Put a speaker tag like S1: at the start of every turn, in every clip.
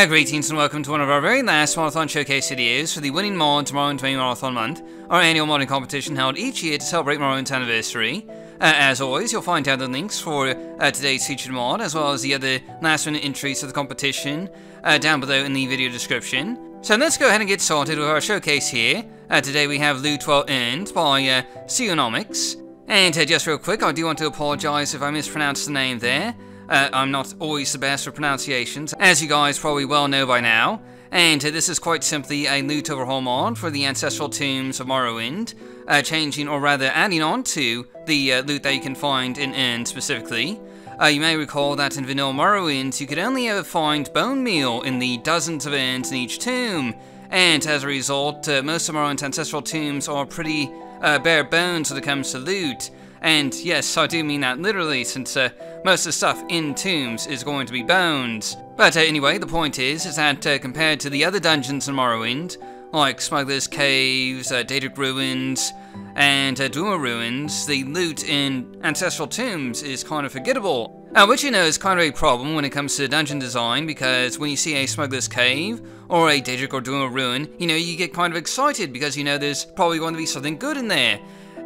S1: Greetings and welcome to one of our very last Modathon Showcase videos for the winning mod to Morrowind May Modathon Month, our annual modding competition held each year to celebrate Morrowind's anniversary. As always, you'll find out the links for today's featured mod, as well as the other last-minute entries of the competition down below in the video description. So let's go ahead and get started with our showcase here. Today we have Loot Well Urned by Pseunomix. And just real quick, I do want to apologise if I mispronounced the name there. I'm not always the best with pronunciations, as you guys probably well know by now. And this is quite simply a loot overhaul mod for the ancestral tombs of Morrowind, changing or rather adding on to the loot that you can find in urns specifically. You may recall that in vanilla Morrowind you could only ever find bonemeal in the dozens of urns in each tomb, and as a result most of Morrowind's ancestral tombs are pretty bare bones when it comes to loot. And yes, I do mean that literally, since most of the stuff in tombs is going to be bones. But anyway, the point is that compared to the other dungeons in Morrowind, like Smuggler's Caves, Daedric Ruins, and Dwemer Ruins, the loot in ancestral tombs is kind of forgettable. Which you know is kind of a problem when it comes to dungeon design, because when you see a Smuggler's Cave, or a Daedric or Dwemer Ruin, you know, you get kind of excited because you know there's probably going to be something good in there.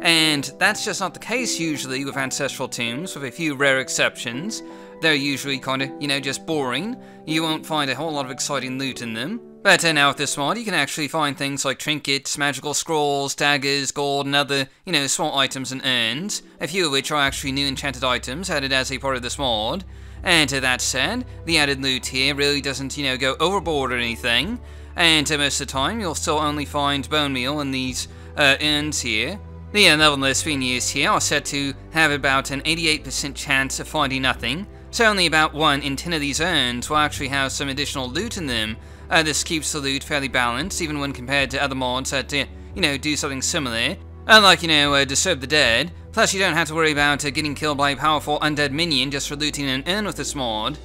S1: And that's just not the case usually with ancestral tombs, with a few rare exceptions. They're usually kind of, you know, just boring. You won't find a whole lot of exciting loot in them. But now with this mod, you can actually find things like trinkets, magical scrolls, daggers, gold, and other, you know, small items and urns, a few of which are actually new enchanted items added as a part of this mod. And that said, the added loot here really doesn't, you know, go overboard or anything. And most of the time, you'll still only find bonemeal in these urns here. The level lists being used here are set to have about an 88% chance of finding nothing, so only about 1 in 10 of these urns will actually have some additional loot in them. This keeps the loot fairly balanced, even when compared to other mods that, you know, do something similar. Unlike, you know, Disturb the Dead, plus you don't have to worry about getting killed by a powerful undead minion just for looting an urn with this mod.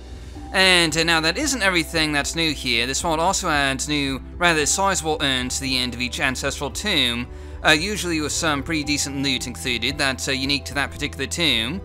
S1: And now that isn't everything that's new here. This mod also adds new, rather sizable urns to the end of each ancestral tomb, usually with some pretty decent loot included that's unique to that particular tomb.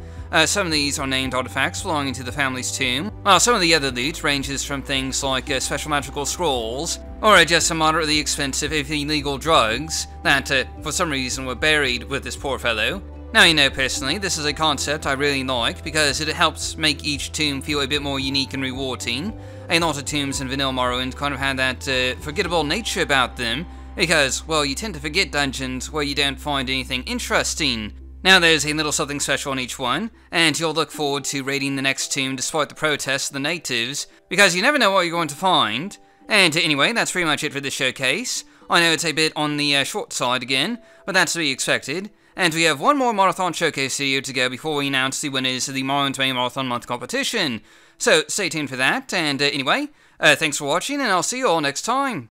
S1: Some of these are named artifacts belonging to the family's tomb, while some of the other loot ranges from things like special magical scrolls, or just some moderately expensive if illegal drugs that for some reason were buried with this poor fellow. Now, you know, personally, this is a concept I really like because it helps make each tomb feel a bit more unique and rewarding. A lot of tombs in vanilla Morrowind kind of had that forgettable nature about them, because, well, you tend to forget dungeons where you don't find anything interesting. Now there's a little something special on each one, and you'll look forward to raiding the next tomb despite the protests of the natives, because you never know what you're going to find. And anyway, that's pretty much it for this showcase. I know it's a bit on the short side again, but that's to be expected. And we have one more Modathon Showcase video to go before we announce the winners of the Morrowind May Modathon Month competition. So stay tuned for that, and anyway, thanks for watching, and I'll see you all next time.